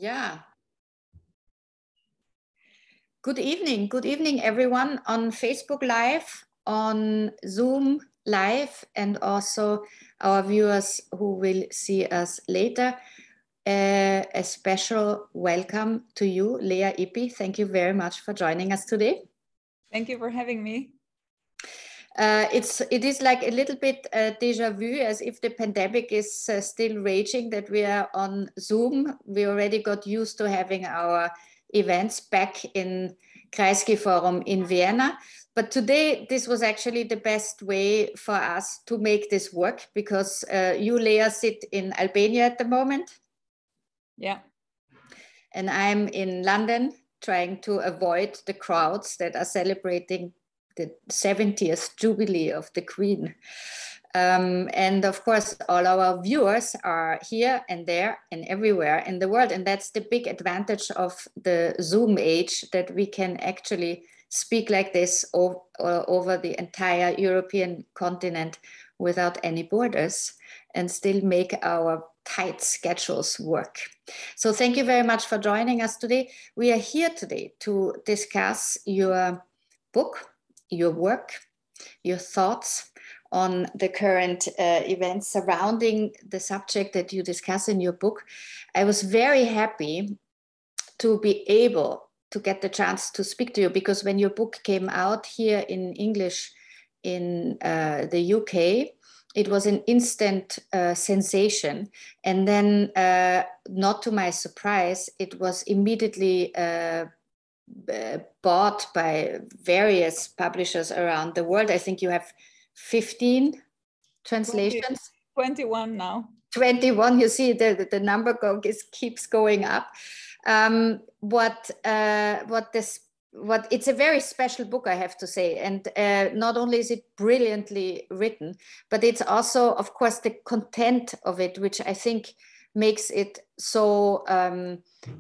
Yeah. Good evening, everyone on Facebook Live, on Zoom Live, and also our viewers who will see us later. A special welcome to you, Lea Ypi. Thank you very much for joining us today. Thank you for having me. It is like a little bit déjà vu, as if the pandemic is still raging, that we are on Zoom. We already got used to having our events back in Kreisky Forum in Vienna. But today, this was actually the best way for us to make this work, because you, Lea, sit in Albania at the moment. Yeah. And I'm in London, trying to avoid the crowds that are celebrating the 70th Jubilee of the Queen. And of course, all our viewers are here and there and everywhere in the world. And that's the big advantage of the Zoom age, that we can actually speak like this over the entire European continent without any borders and still make our tight schedules work. So thank you very much for joining us today. We are here today to discuss your book, your work, your thoughts on the current events surrounding the subject that you discuss in your book. I was very happy to be able to get the chance to speak to you, because when your book came out here in English in the UK, it was an instant sensation. And then, not to my surprise, it was immediately bought by various publishers around the world. I think you have 15 translations. 21 now. 21, you see the number keeps going up. It's a very special book, I have to say. And not only is it brilliantly written, but it's also, of course, the content of it, which I think makes it so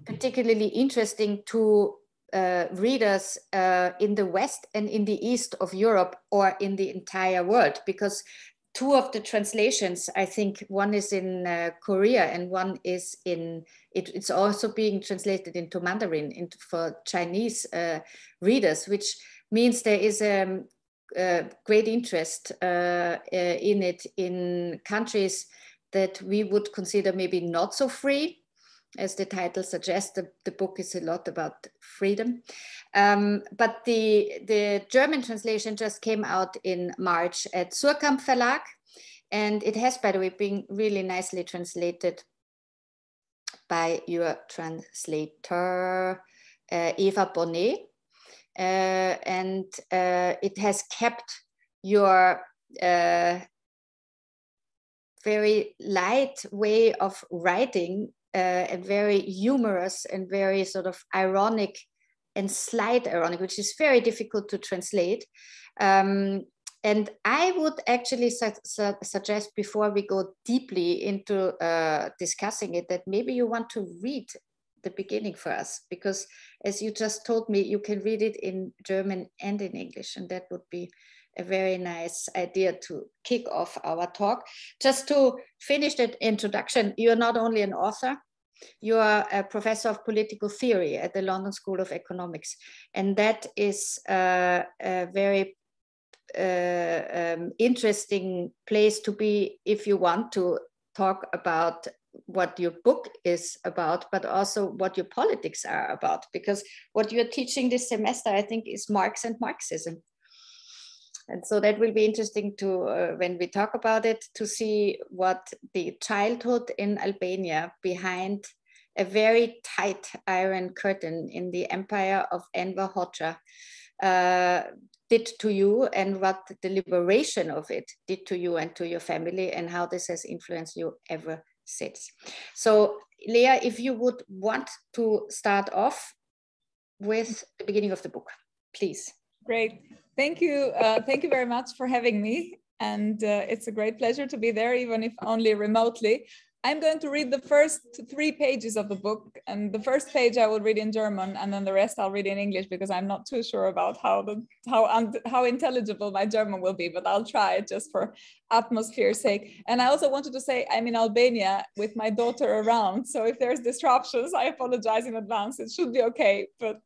particularly interesting to readers in the West and in the East of Europe, or in the entire world, because two of the translations, I think one is in Korea and one is it's also being translated into Mandarin for Chinese readers, which means there is a great interest in it in countries that we would consider maybe not so free. As the title suggests, the book is a lot about freedom. But the German translation just came out in March at Surkamp Verlag. And it has, by the way, been really nicely translated by your translator, Eva Bonnet. And it has kept your very light way of writing, and very humorous and very sort of ironic and slight ironic, which is very difficult to translate. And I would actually suggest, before we go deeply into discussing it, that maybe you want to read the beginning for us, because as you just told me, you can read it in German and in English, and that would be a very nice idea to kick off our talk. Just to finish that introduction, you're not only an author, you are a professor of political theory at the London School of Economics. And that is a very interesting place to be if you want to talk about what your book is about, but also what your politics are about. Because what you're teaching this semester, I think, is Marx and Marxism. And so that will be interesting to, when we talk about it, to see what the childhood in Albania behind a very tight iron curtain in the empire of Enver Hoxha did to you, and what the liberation of it did to you and to your family, and how this has influenced you ever since. So, Lea, if you would want to start off with the beginning of the book, please. Great. Thank you. Thank you very much for having me. And it's a great pleasure to be there, even if only remotely. I'm going to read the first 3 pages of the book, and the first page I will read in German, and then the rest I'll read in English because I'm not too sure about how intelligible my German will be, but I'll try it just for atmosphere's sake. And I also wanted to say I'm in Albania with my daughter around, so if there's disruptions, I apologize in advance. It should be okay, but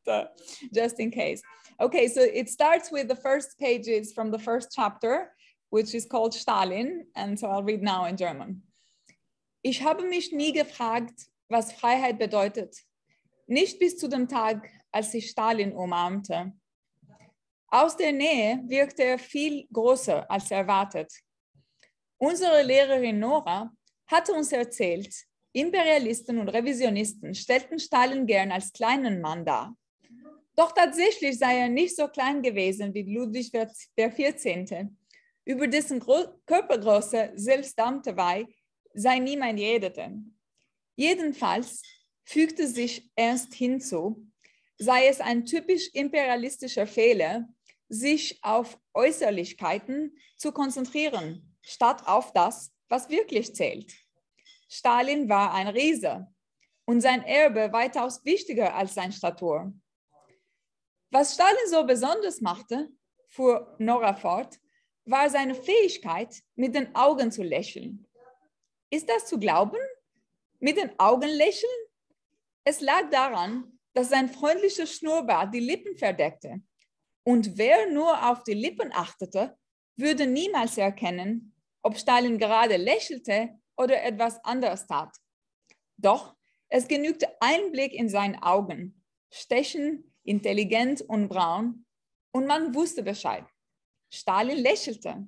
just in case. Okay, so it starts with the first pages from the first chapter, which is called Stalin, and so I'll read now in German. Ich habe mich nie gefragt, was Freiheit bedeutet. Nicht bis zu dem Tag, als ich Stalin umarmte. Aus der Nähe wirkte er viel größer als erwartet. Unsere Lehrerin Nora hatte uns erzählt, Imperialisten und Revisionisten stellten Stalin gern als kleinen Mann dar. Doch tatsächlich sei er nicht so klein gewesen wie Ludwig XIV., über dessen Körpergröße selbst Damtewey sei niemand redete. Jedenfalls fügte sich Ernst hinzu, sei es ein typisch imperialistischer Fehler, sich auf Äußerlichkeiten zu konzentrieren, statt auf das, was wirklich zählt. Stalin war ein Riese und sein Erbe weitaus wichtiger als sein Statur. Was Stalin so besonders machte, fuhr Nora fort, war seine Fähigkeit, mit den Augen zu lächeln. Ist das zu glauben? Mit den Augen lächeln? Es lag daran, dass sein freundlicher Schnurrbart die Lippen verdeckte. Und wer nur auf die Lippen achtete, würde niemals erkennen, ob Stalin gerade lächelte oder etwas anderes tat. Doch es genügte ein Blick in seine Augen, stechend, intelligent und braun, und man wusste Bescheid. Stalin lächelte.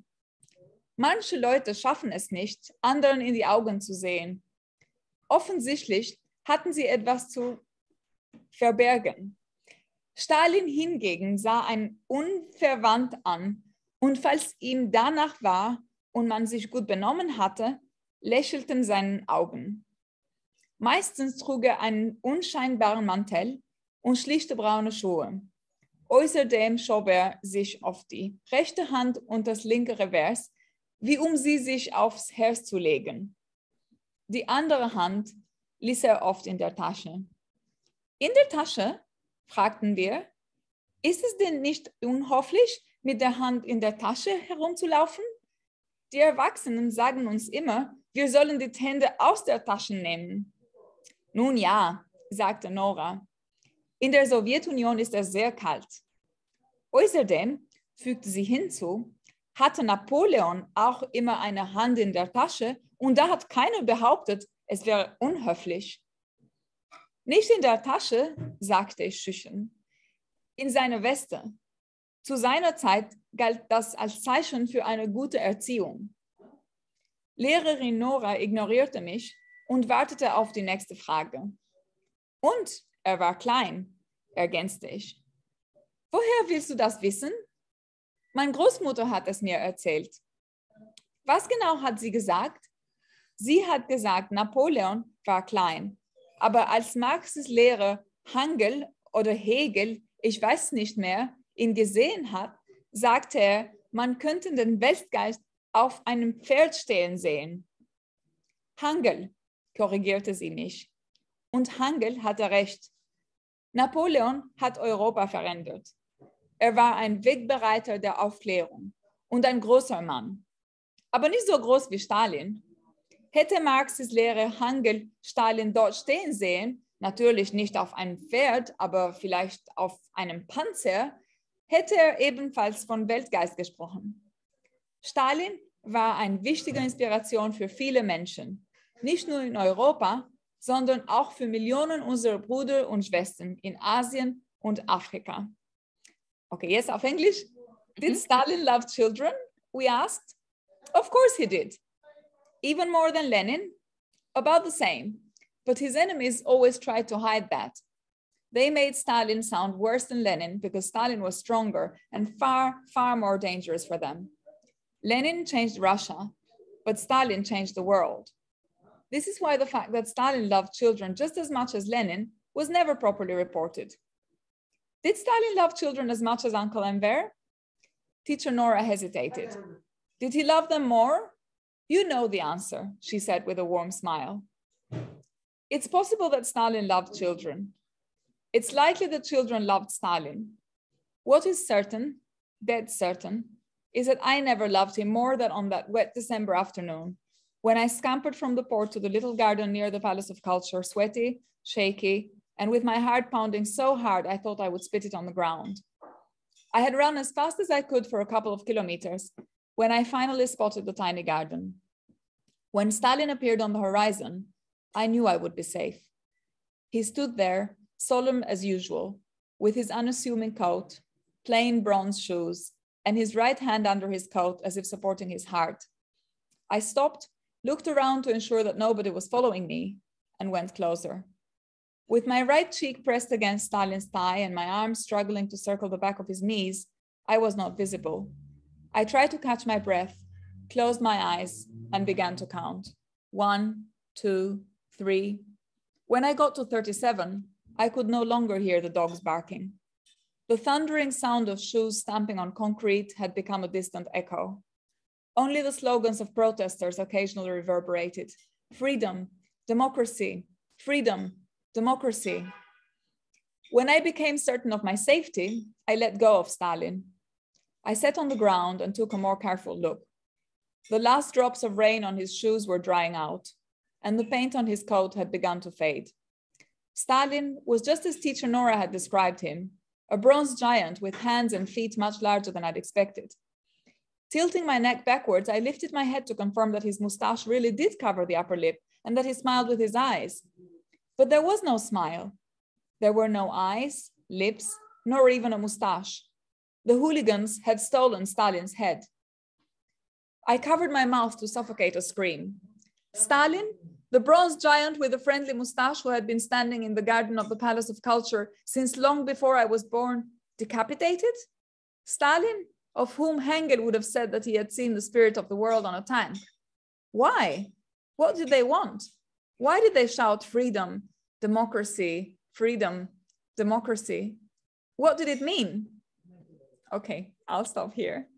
Manche Leute schaffen es nicht, anderen in die Augen zu sehen. Offensichtlich hatten sie etwas zu verbergen. Stalin hingegen sah einen unverwandt an, und falls ihm danach war und man sich gut benommen hatte, lächelten seine Augen. Meistens trug er einen unscheinbaren Mantel und schlichte braune Schuhe. Außerdem schob er sich auf die rechte Hand und das linke Revers, wie um sie sich aufs Herz zu legen. Die andere Hand ließ er oft in der Tasche. In der Tasche? Fragten wir. Ist es denn nicht unhöflich, mit der Hand in der Tasche herumzulaufen? Die Erwachsenen sagen uns immer, wir sollen die Hände aus der Tasche nehmen. Nun ja, sagte Nora. In der Sowjetunion ist es sehr kalt. Außerdem, fügte sie hinzu, hatte Napoleon auch immer eine Hand in der Tasche und da hat keiner behauptet, es wäre unhöflich. Nicht in der Tasche, sagte ich schüchtern, in seiner Weste. Zu seiner Zeit galt das als Zeichen für eine gute Erziehung. Lehrerin Nora ignorierte mich und wartete auf die nächste Frage. Und er war klein, ergänzte ich. Woher willst du das wissen? Meine Großmutter hat es mir erzählt. Was genau hat sie gesagt? Sie hat gesagt, Napoleon war klein. Aber als Marxes Lehrer Hangel oder Hegel, ich weiß nicht mehr, ihn gesehen hat, sagte er, man könnte den Weltgeist auf einem Pferd stehen sehen. Hangel, korrigierte sie mich. Und Hangel hatte recht. Napoleon hat Europa verändert. Er war ein Wegbereiter der Aufklärung und ein großer Mann. Aber nicht so groß wie Stalin. Hätte Marxes Lehrer Hangel Stalin dort stehen sehen, natürlich nicht auf einem Pferd, aber vielleicht auf einem Panzer, hätte er ebenfalls von Weltgeist gesprochen. Stalin war eine wichtige Inspiration für viele Menschen, nicht nur in Europa, sondern auch für Millionen unserer Brüder und Schwestern in Asien und Afrika. Okay, jetzt auf Englisch. Did Stalin love children? We asked. Of course he did. Even more than Lenin? About the same. But his enemies always tried to hide that. They made Stalin sound worse than Lenin because Stalin was stronger and far, far more dangerous for them. Lenin changed Russia, but Stalin changed the world. This is why the fact that Stalin loved children just as much as Lenin was never properly reported. Did Stalin love children as much as Uncle Enver? Teacher Nora hesitated. Did he love them more? You know the answer, she said with a warm smile. It's possible that Stalin loved children. It's likely that children loved Stalin. What is certain, dead certain, is that I never loved him more than on that wet December afternoon, when I scampered from the port to the little garden near the Palace of Culture, sweaty, shaky, and with my heart pounding so hard I thought I would spit it on the ground. I had run as fast as I could for a couple of kilometers when I finally spotted the tiny garden. When Stalin appeared on the horizon, I knew I would be safe. He stood there, solemn as usual, with his unassuming coat, plain bronze shoes, and his right hand under his coat as if supporting his heart. I stopped, looked around to ensure that nobody was following me, and went closer. With my right cheek pressed against Stalin's thigh and my arms struggling to circle the back of his knees, I was not visible. I tried to catch my breath, closed my eyes, and began to count. 1, 2, 3. When I got to 37, I could no longer hear the dogs barking. The thundering sound of shoes stamping on concrete had become a distant echo. Only the slogans of protesters occasionally reverberated. Freedom, democracy, freedom, democracy. When I became certain of my safety, I let go of Stalin. I sat on the ground and took a more careful look. The last drops of rain on his shoes were drying out, and the paint on his coat had begun to fade. Stalin was just as teacher Nora had described him, a bronze giant with hands and feet much larger than I'd expected. Tilting my neck backwards, I lifted my head to confirm that his mustache really did cover the upper lip and that he smiled with his eyes. But there was no smile. There were no eyes, lips, nor even a mustache. The hooligans had stolen Stalin's head. I covered my mouth to suffocate a scream. Stalin, the bronze giant with a friendly mustache who had been standing in the garden of the Palace of Culture since long before I was born, decapitated? Stalin, of whom Hengel would have said that he had seen the spirit of the world on a tank. Why? What did they want? Why did they shout freedom, democracy, freedom, democracy? What did it mean? Okay, I'll stop here.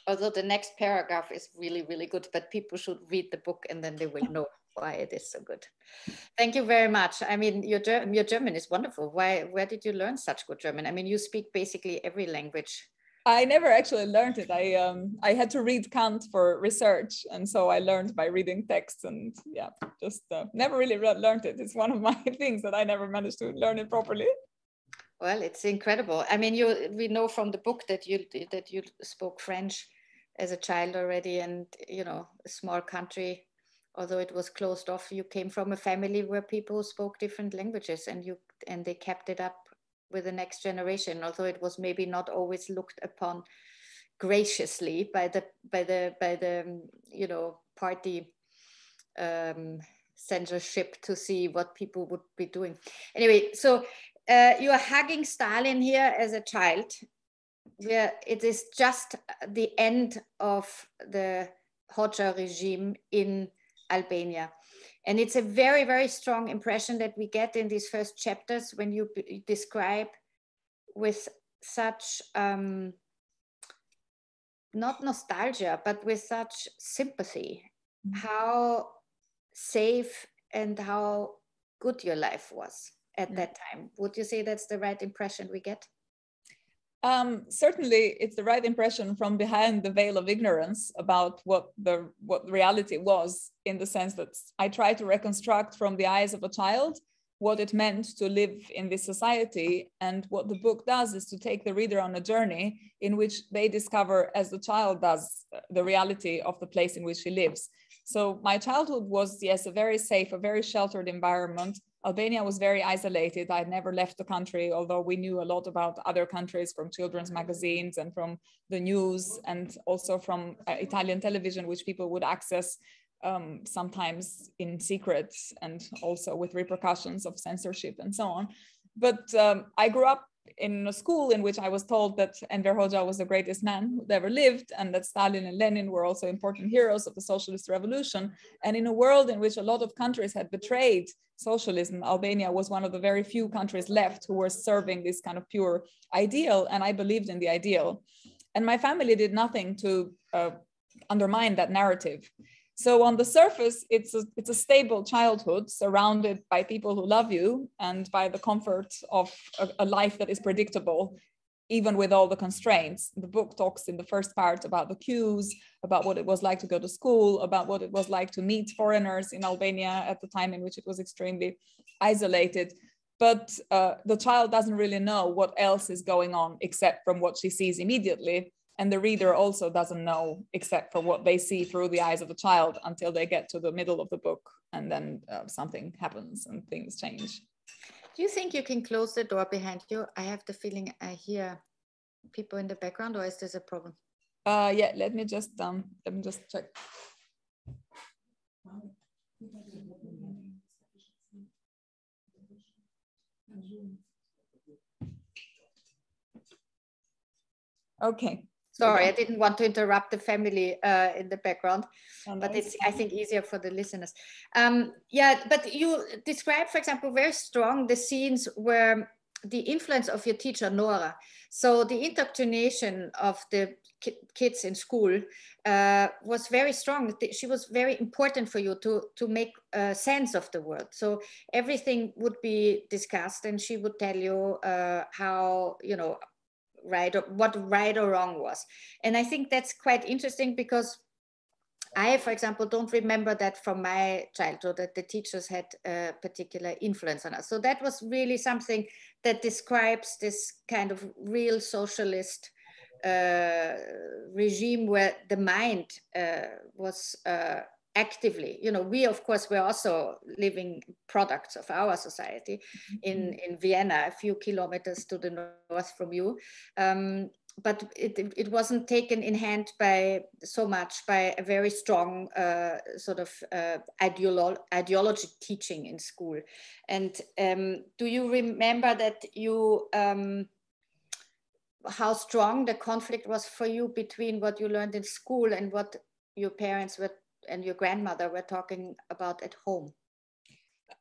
Although the next paragraph is really, really good, but people should read the book and then they will know why it is so good. Thank you very much. I mean, your German is wonderful. Where did you learn such good German? I mean, you speak basically every language. I never actually learned it. I had to read Kant for research, and so I learned by reading texts, and yeah, just never really learned it. It's one of my things that I never managed to learn it properly. Well, it's incredible. I mean, we know from the book that you spoke French as a child already, and you know, a small country, although it was closed off, you came from a family where people spoke different languages, and they kept it up with the next generation, although it was maybe not always looked upon graciously by the you know, party censorship to see what people would be doing. Anyway, so you are hugging Stalin here as a child, where it is just the end of the Hoxha regime in Albania. And it's a very, very strong impression that we get in these first chapters when you describe with such, not nostalgia, but with such sympathy, how safe and how good your life was at that time. Would you say that's the right impression we get? Certainly, it's the right impression from behind the veil of ignorance about what reality was, in the sense that I try to reconstruct from the eyes of a child what it meant to live in this society. And what the book does is to take the reader on a journey in which they discover, as the child does, the reality of the place in which he lives. So my childhood was, yes, a very safe, a very sheltered environment. Albania was very isolated. I'd never left the country, although we knew a lot about other countries from children's magazines and from the news, and also from Italian television, which people would access sometimes in secret and also with repercussions of censorship and so on. But I grew up in a school in which I was told that Enver Hoxha was the greatest man who ever lived, and that Stalin and Lenin were also important heroes of the socialist revolution. And in a world in which a lot of countries had betrayed socialism, Albania was one of the very few countries left who were serving this kind of pure ideal, and I believed in the ideal. And my family did nothing to undermine that narrative. So on the surface, it's a stable childhood surrounded by people who love you and by the comfort of a life that is predictable, even with all the constraints. The book talks in the first part about the queues, about what it was like to go to school, about what it was like to meet foreigners in Albania at the time in which it was extremely isolated. But the child doesn't really know what else is going on except from what she sees immediately. And the reader also doesn't know except for what they see through the eyes of the child until they get to the middle of the book. And then something happens and things change. Do you think you can close the door behind you? I have the feeling I hear people in the background, or is this a problem? Yeah, let me just check. Okay. Sorry, I didn't want to interrupt the family in the background, but it's, I think, easier for the listeners. Yeah, but you describe, for example, very strong the scenes where the influence of your teacher, Nora. So the indoctrination of the kids in school was very strong. She was very important for you to make sense of the world. So everything would be discussed and she would tell you how, you know, what right or wrong was. And I think that's quite interesting because I, for example, don't remember that from my childhood, that the teachers had a particular influence on us. So that was really something that describes this kind of real socialist regime where the mind was actively, you know, we of course were also living products of our society in Vienna, a few kilometers to the north from you. But it wasn't taken in hand by so much by a very strong sort of ideology teaching in school. And do you remember that you how strong the conflict was for you between what you learned in school and what your parents were and your grandmother were talking about at home?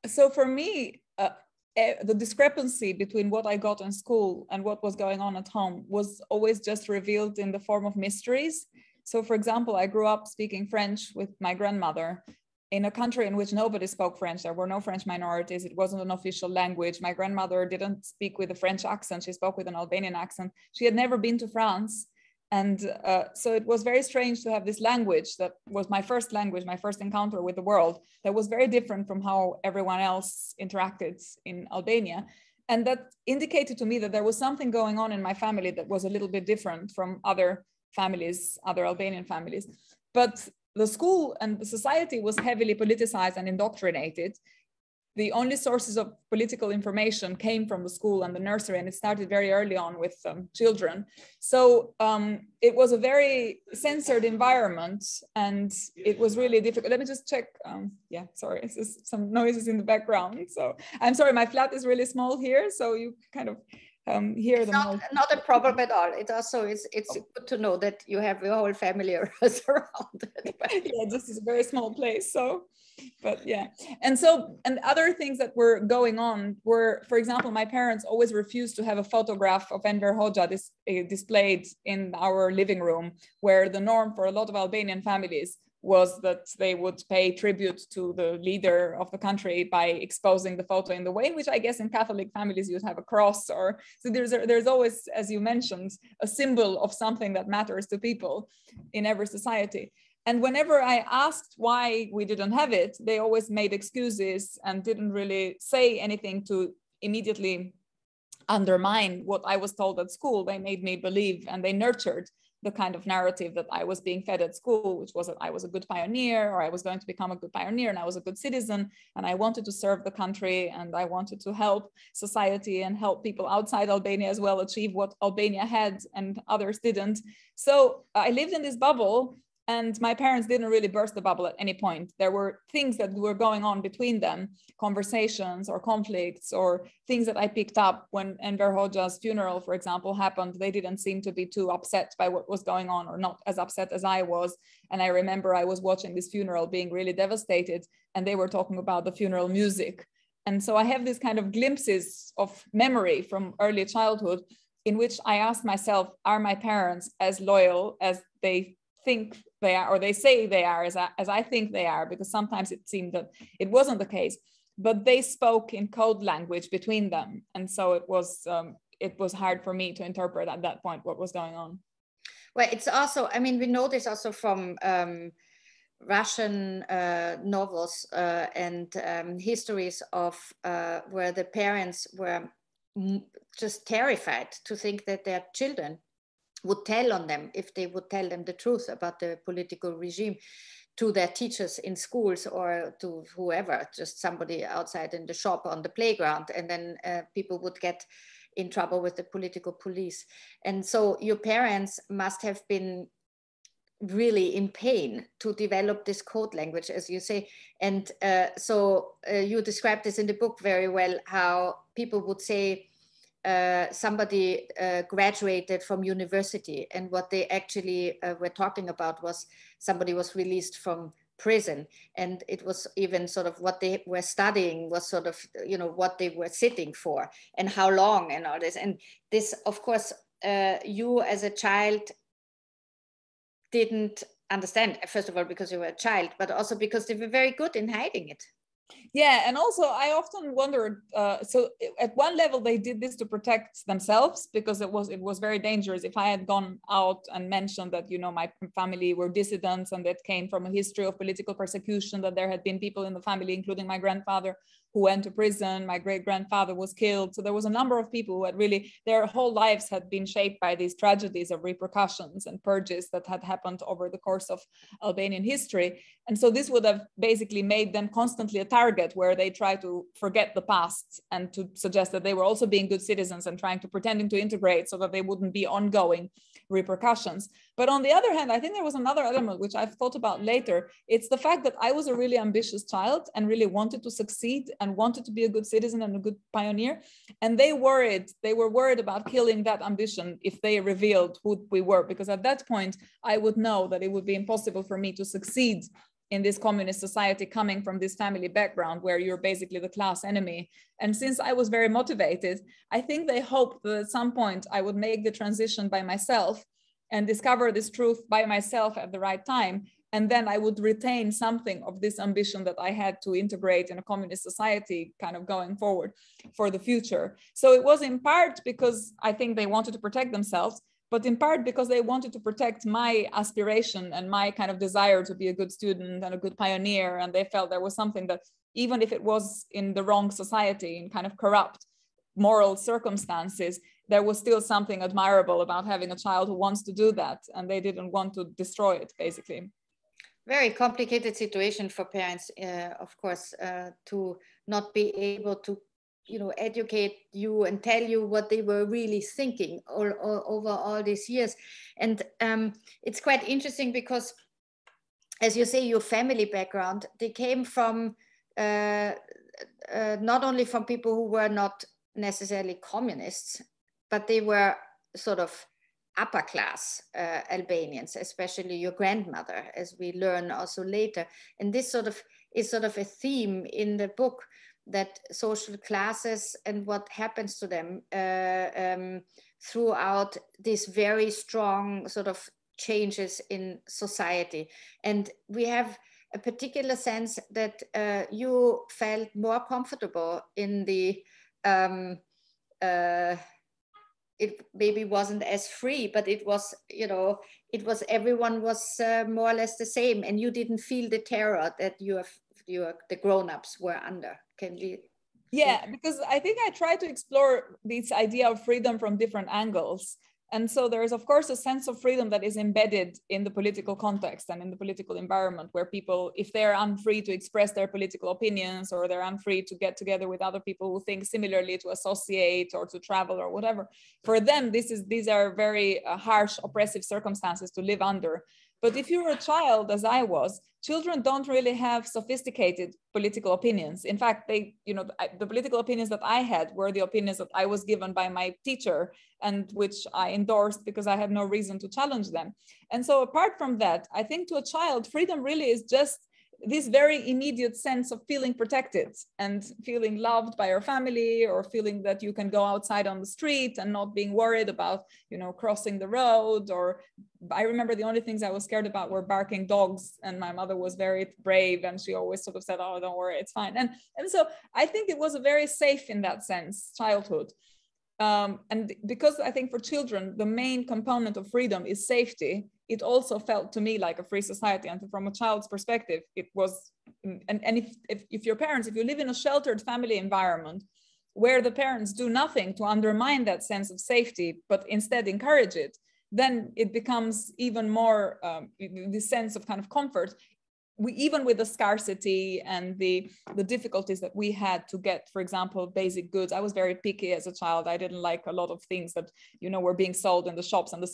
So for me, the discrepancy between what I got in school and what was going on at home was always just revealed in the form of mysteries. So for example, I grew up speaking French with my grandmother in a country in which nobody spoke French. There were no French minorities. It wasn't an official language. My grandmother didn't speak with a French accent. She spoke with an Albanian accent. She had never been to France. And so it was very strange to have this language that was my first language, my first encounter with the world, that was very different from how everyone else interacted in Albania. And that indicated to me that there was something going on in my family that was a little bit different from other families, other Albanian families. But the school and the society was heavily politicized and indoctrinated. The only sources of political information came from the school and the nursery, and it started very early on with children. So it was a very censored environment, and it was really difficult. Let me just check. Yeah, sorry, it's just some noises in the background. So I'm sorry, my flat is really small here, so you kind of hear them. Not a problem at all. It also it's good to know that you have your whole family surrounded. Yeah, this is a very small place, so. But yeah, and other things that were going on were, for example, my parents always refused to have a photograph of Enver Hoxha displayed in our living room, where the norm for a lot of Albanian families was that they would pay tribute to the leader of the country by exposing the photo in the way in which I guess in Catholic families you'd have a cross, or so there's always, as you mentioned, a symbol of something that matters to people in every society. And whenever I asked why we didn't have it, they always made excuses and didn't really say anything to immediately undermine what I was told at school. They made me believe, and they nurtured the kind of narrative that I was being fed at school, which was that I was a good pioneer, or I was going to become a good pioneer, and I was a good citizen, and I wanted to serve the country, and I wanted to help society and help people outside Albania as well achieve what Albania had and others didn't. So I lived in this bubble. And my parents didn't really burst the bubble at any point. There were things that were going on between them, conversations or conflicts or things that I picked up when Enver Hoxha's funeral, for example, happened. They didn't seem to be too upset by what was going on, or not as upset as I was. And I remember I was watching this funeral being really devastated, and they were talking about the funeral music. And so I have these kind of glimpses of memory from early childhood in which I asked myself, are my parents as loyal as they think they are, or they say they are, as I think they are, because sometimes it seemed that it wasn't the case, but they spoke in code language between them. And so it was hard for me to interpret at that point what was going on. Well, it's also, I mean, we know this also from Russian novels and histories of where the parents were just terrified to think that their children would tell on them if they would tell them the truth about the political regime to their teachers in schools or to whoever, just somebody outside in the shop on the playground, and then people would get in trouble with the political police. And so your parents must have been really in pain to develop this code language, as you say. And so you described this in the book very well, how people would say somebody graduated from university, and what they actually were talking about was somebody was released from prison, and it was even sort of what they were studying was sort of, you know, what they were sitting for and how long and all this. And this, of course, you as a child didn't understand, first of all because you were a child, but also because they were very good in hiding it. Yeah, and also I often wondered, so at one level they did this to protect themselves, because it was very dangerous. If I had gone out and mentioned that, you know, my family were dissidents and that came from a history of political persecution, that there had been people in the family, including my grandfather, who went to prison, my great-grandfather was killed. So there was a number of people who had really, their whole lives had been shaped by these tragedies of repercussions and purges that had happened over the course of Albanian history. And so this would have basically made them constantly a target where they try to forget the past and to suggest that they were also being good citizens and trying to pretending to integrate so that they wouldn't be ongoing repercussions. But on the other hand, I think there was another element which I've thought about later. It's the fact that I was a really ambitious child and really wanted to succeed and wanted to be a good citizen and a good pioneer. And they were worried about killing that ambition if they revealed who we were, because at that point, I would know that it would be impossible for me to succeed in this communist society coming from this family background where you're basically the class enemy. And since I was very motivated, I think they hoped that at some point I would make the transition by myself and discover this truth by myself at the right time. And then I would retain something of this ambition that I had to integrate in a communist society kind of going forward for the future. So it was in part because I think they wanted to protect themselves, but in part because they wanted to protect my aspiration and my kind of desire to be a good student and a good pioneer. And they felt there was something that, even if it was in the wrong society, in kind of corrupt moral circumstances, there was still something admirable about having a child who wants to do that. And they didn't want to destroy it, basically. Very complicated situation for parents, of course, to not be able to, you know, educate you and tell you what they were really thinking over all these years. And it's quite interesting because, as you say, your family background, they came from not only from people who were not necessarily communists, but they were sort of upper class Albanians, especially your grandmother, as we learn also later. And this sort of is sort of a theme in the book, that social classes and what happens to them throughout these very strong sort of changes in society. And we have a particular sense that you felt more comfortable in the it maybe wasn't as free, but it was, you know, it was, everyone was more or less the same, and you didn't feel the terror that the grown-ups were under. Can we? Yeah, because I think I try to explore this idea of freedom from different angles. And so there is, of course, a sense of freedom that is embedded in the political context and in the political environment, where people, if they're unfree to express their political opinions, or they're unfree to get together with other people who think similarly, to associate or to travel or whatever, for them, these are very harsh, oppressive circumstances to live under. But if you're a child, as I was, children don't really have sophisticated political opinions. In fact, the political opinions that I had were the opinions that I was given by my teacher, and which I endorsed because I had no reason to challenge them. And so apart from that, I think to a child, freedom really is just this very immediate sense of feeling protected and feeling loved by your family, or feeling that you can go outside on the street and not being worried about, you know, crossing the road. Or I remember the only things I was scared about were barking dogs, and my mother was very brave and she always sort of said, oh, don't worry, it's fine. And so I think it was a very safe, in that sense, childhood. And because I think for children, the main component of freedom is safety, it also felt to me like a free society. And from a child's perspective, it was, and if your parents, if you live in a sheltered family environment where the parents do nothing to undermine that sense of safety, but instead encourage it, then it becomes even more the sense of kind of comfort. Even with the scarcity and the difficulties that we had to get, for example, basic goods. I was very picky as a child. I didn't like a lot of things that, you know, were being sold in the shops, and the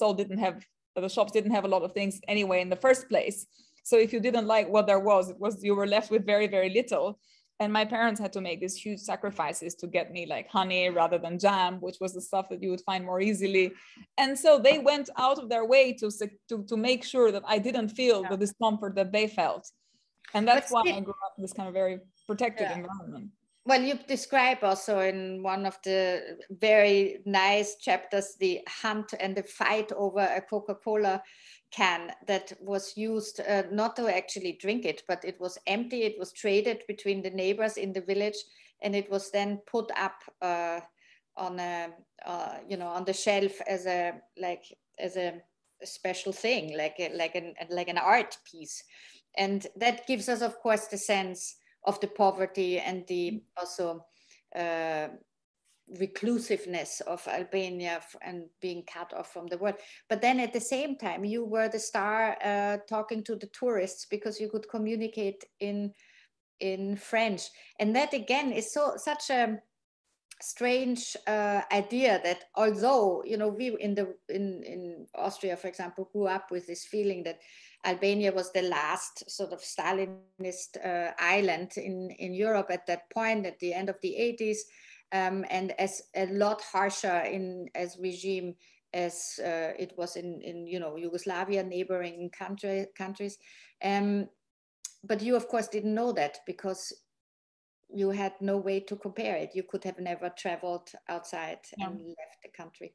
shops didn't have a lot of things anyway in the first place. So if you didn't like what there was, you were left with very, very little. And my parents had to make these huge sacrifices to get me like honey rather than jam, which was the stuff that you would find more easily. And so they went out of their way to make sure that I didn't feel the discomfort that they felt. And that's why I grew up in this kind of very protected environment. Well, you describe also in one of the very nice chapters the hunt and the fight over a Coca-Cola can that was used not to actually drink it, but it was empty. It was traded between the neighbors in the village, and it was then put up on a on the shelf as a special thing, like an art piece. And that gives us, of course, the sense of the poverty and the also reclusiveness of Albania and being cut off from the world. But then at the same time, you were the star talking to the tourists because you could communicate in French. And that again is such a strange idea that although, you know, we in Austria, for example, grew up with this feeling that Albania was the last sort of Stalinist island in Europe at that point, at the end of the 80s, and as a lot harsher as regime as it was in Yugoslavia, neighboring countries. But you, of course, didn't know that because you had no way to compare it. You could have never traveled outside and left the country.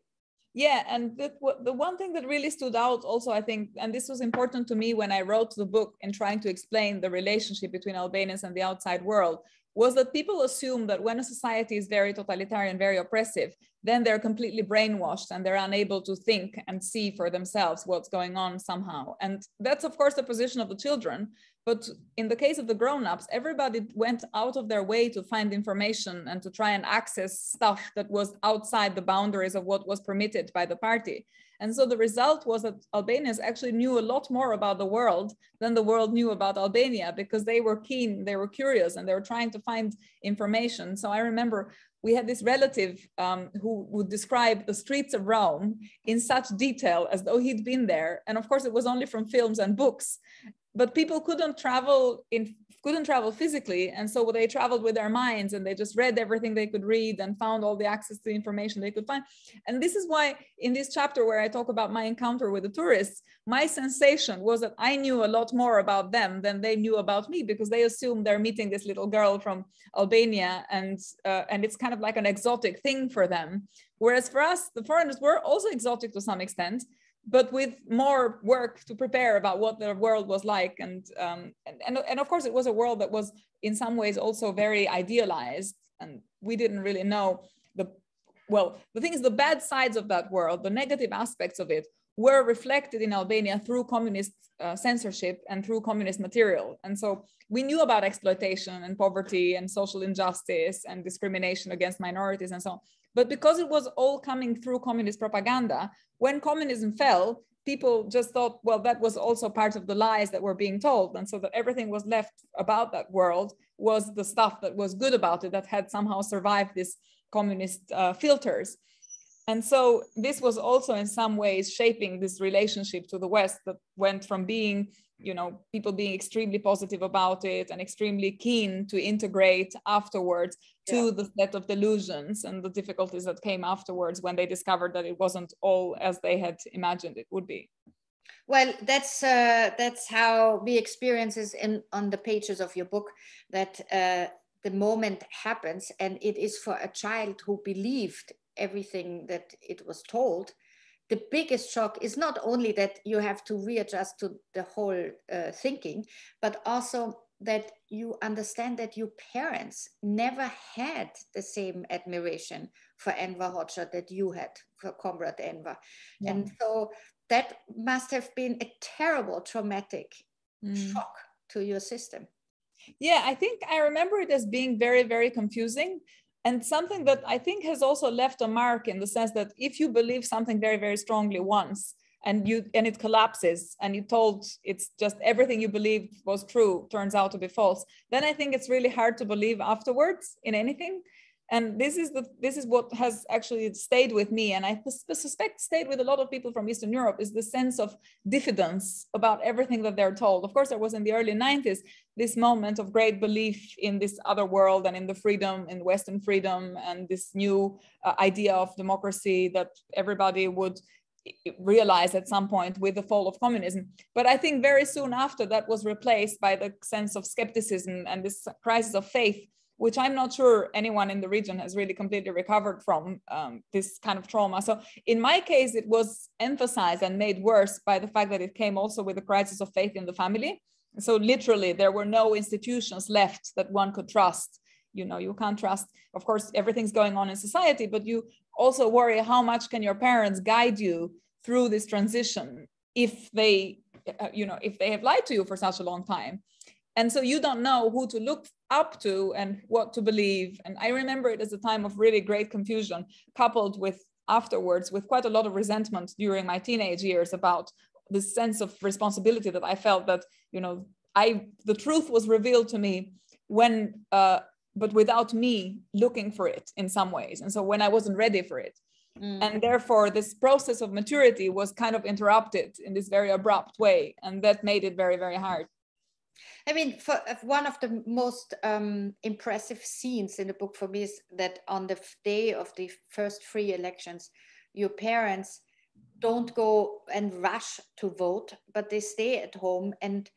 Yeah, and the one thing that really stood out also, I think, and this was important to me when I wrote the book and trying to explain the relationship between Albanians and the outside world, was that people assume that when a society is very totalitarian, very oppressive, then they're completely brainwashed and they're unable to think and see for themselves what's going on somehow. And that's, of course, the position of the children. But in the case of the grown-ups, everybody went out of their way to find information and to try and access stuff that was outside the boundaries of what was permitted by the party. And so the result was that Albanians actually knew a lot more about the world than the world knew about Albania, because they were keen, they were curious, and they were trying to find information. So I remember we had this relative who would describe the streets of Rome in such detail as though he'd been there. And of course, it was only from films and books. But people couldn't travel physically, and so they traveled with their minds, and they just read everything they could read and found all the access to information they could find. And this is why in this chapter where I talk about my encounter with the tourists, my sensation was that I knew a lot more about them than they knew about me, because they assumed they're meeting this little girl from Albania, and it's kind of like an exotic thing for them. Whereas for us, the foreigners were also exotic to some extent, but with more work to prepare about what the world was like. And of course, it was a world that was in some ways also very idealized, and we didn't really know the thing is, the bad sides of that world, the negative aspects of it, were reflected in Albania through communist censorship and through communist material. And so we knew about exploitation and poverty and social injustice and discrimination against minorities and so on. But because it was all coming through communist propaganda, when communism fell, people just thought, well, that was also part of the lies that were being told. And so that everything was left about that world was the stuff that was good about it, that had somehow survived this communist filters. And so this was also in some ways shaping this relationship to the West that went from being, you know, people being extremely positive about it and extremely keen to integrate afterwards to the set of delusions and the difficulties that came afterwards when they discovered that it wasn't all as they had imagined it would be. Well, that's how we experience it on the pages of your book, that the moment happens, and it is for a child who believed everything that it was told. The biggest shock is not only that you have to readjust to the whole thinking, but also that you understand that your parents never had the same admiration for Enver Hoxha that you had for Comrade Enver. Yeah. And so that must have been a terrible traumatic shock to your system. Yeah, I think I remember it as being very, very confusing, and something that I think has also left a mark, in the sense that if you believe something very, very strongly once, and it collapses, and you told it's just everything you believed was true turns out to be false, then I think it's really hard to believe afterwards in anything. And this is what has actually stayed with me, and I suspect stayed with a lot of people from Eastern Europe, is the sense of diffidence about everything that they're told. Of course, there was in the early 90s this moment of great belief in this other world and in the freedom, in Western freedom, and this new idea of democracy that everybody would realize at some point with the fall of communism. But I think very soon after, that was replaced by the sense of skepticism and this crisis of faith, which I'm not sure anyone in the region has really completely recovered from, this kind of trauma. So in my case, it was emphasized and made worse by the fact that it came also with a crisis of faith in the family. So literally, there were no institutions left that one could trust. You know, you can't trust, of course, everything's going on in society, but you also worry how much can your parents guide you through this transition if they, if they have lied to you for such a long time. And so you don't know who to look up to and what to believe. And I remember it as a time of really great confusion, coupled with afterwards with quite a lot of resentment during my teenage years about this sense of responsibility that I felt that, the truth was revealed to me when, but without me looking for it in some ways. And so when I wasn't ready for it. And therefore, this process of maturity was kind of interrupted in this very abrupt way. And that made it very, very hard. I mean, one of the most impressive scenes in the book for me is that on the day of the first free elections, your parents don't go and rush to vote, but they stay at home, and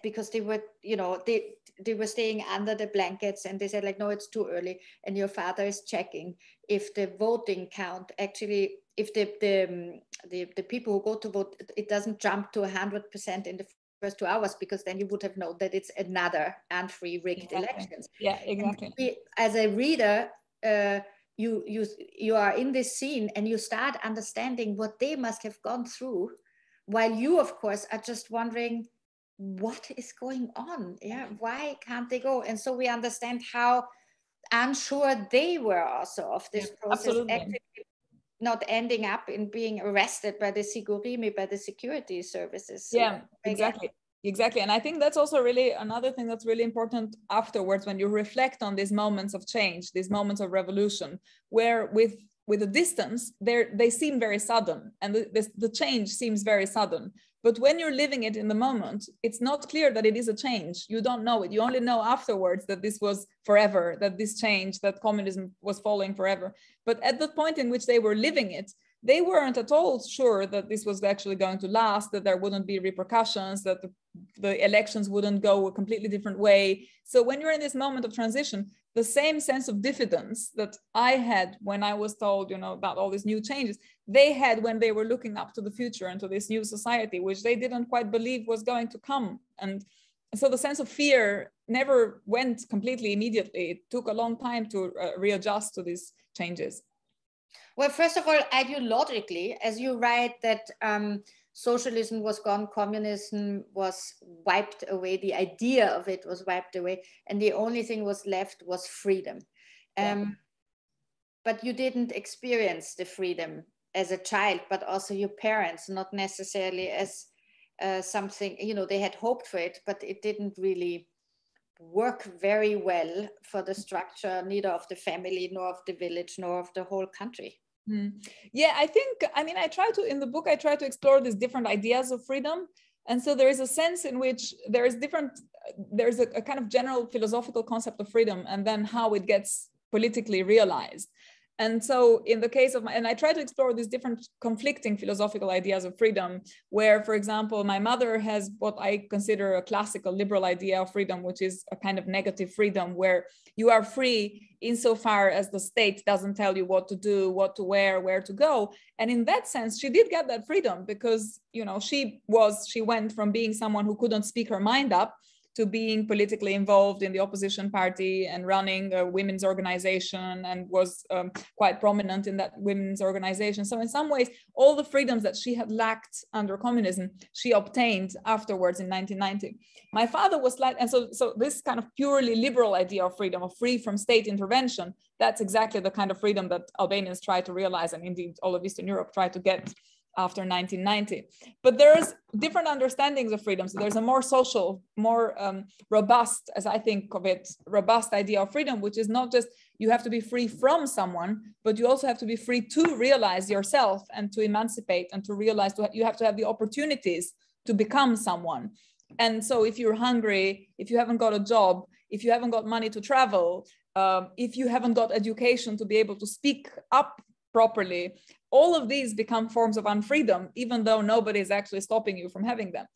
because they were, they were staying under the blankets, and they said like, no, it's too early, and your father is checking if the voting count actually, if the people who go to vote, it doesn't jump to 100% in the first 2 hours, because then you would have known that it's another unfree rigged elections. Yeah, exactly. As a reader, you are in this scene, and you start understanding what they must have gone through, while you, of course, are just wondering what is going on. Yeah, why can't they go? And so we understand how unsure they were also of this process. Absolutely. Actually not ending up in being arrested by the Sigurimi, by the security services. Yeah, exactly. Exactly. And I think that's also really another thing that's really important afterwards, when you reflect on these moments of change, these moments of revolution, where with a distance, they seem very sudden, and the change seems very sudden. But when you're living it in the moment, it's not clear that it is a change. You don't know it. You only know afterwards that this was forever, that this change, that communism was falling forever. But at the point in which they were living it, they weren't at all sure that this was actually going to last, that there wouldn't be repercussions, that the elections wouldn't go a completely different way. So when you're in this moment of transition, the same sense of diffidence that I had when I was told, about all these new changes, they had when they were looking up to the future and to this new society, which they didn't quite believe was going to come. And so the sense of fear never went completely immediately. It took a long time to readjust to these changes. Well, first of all, ideologically, as you write that socialism was gone, communism was wiped away, the idea of it was wiped away, and the only thing was left was freedom. But you didn't experience the freedom as a child, but also your parents, not necessarily as something, they had hoped for it, but it didn't really work very well for the structure, neither of the family, nor of the village, nor of the whole country. Yeah, I try to, in the book, I try to explore these different ideas of freedom. And so there is a sense in which there's a kind of general philosophical concept of freedom, and then how it gets politically realized. And so in the case of and I try to explore these different conflicting philosophical ideas of freedom, where, for example, my mother has what I consider a classical liberal idea of freedom, which is a kind of negative freedom, where you are free insofar as the state doesn't tell you what to do, what to wear, where to go. And in that sense, she did get that freedom because, you know, she went from being someone who couldn't speak her mind up to being politically involved in the opposition party and running a women's organization, and was quite prominent in that women's organization. So in some ways, all the freedoms that she had lacked under communism, she obtained afterwards in 1990. My father was like, and so this kind of purely liberal idea of freedom, of free from state intervention, that's exactly the kind of freedom that Albanians try to realize, and indeed all of Eastern Europe try to get after 1990. But there's different understandings of freedom. So there's a more social, more robust, as I think of it, robust idea of freedom, which is not just you have to be free from someone, but you also have to be free to realize yourself and to emancipate and to realize you have to have the opportunities to become someone. And so if you're hungry, if you haven't got a job, if you haven't got money to travel, if you haven't got education to be able to speak up properly, all of these become forms of unfreedom, even though nobody is actually stopping you from having them.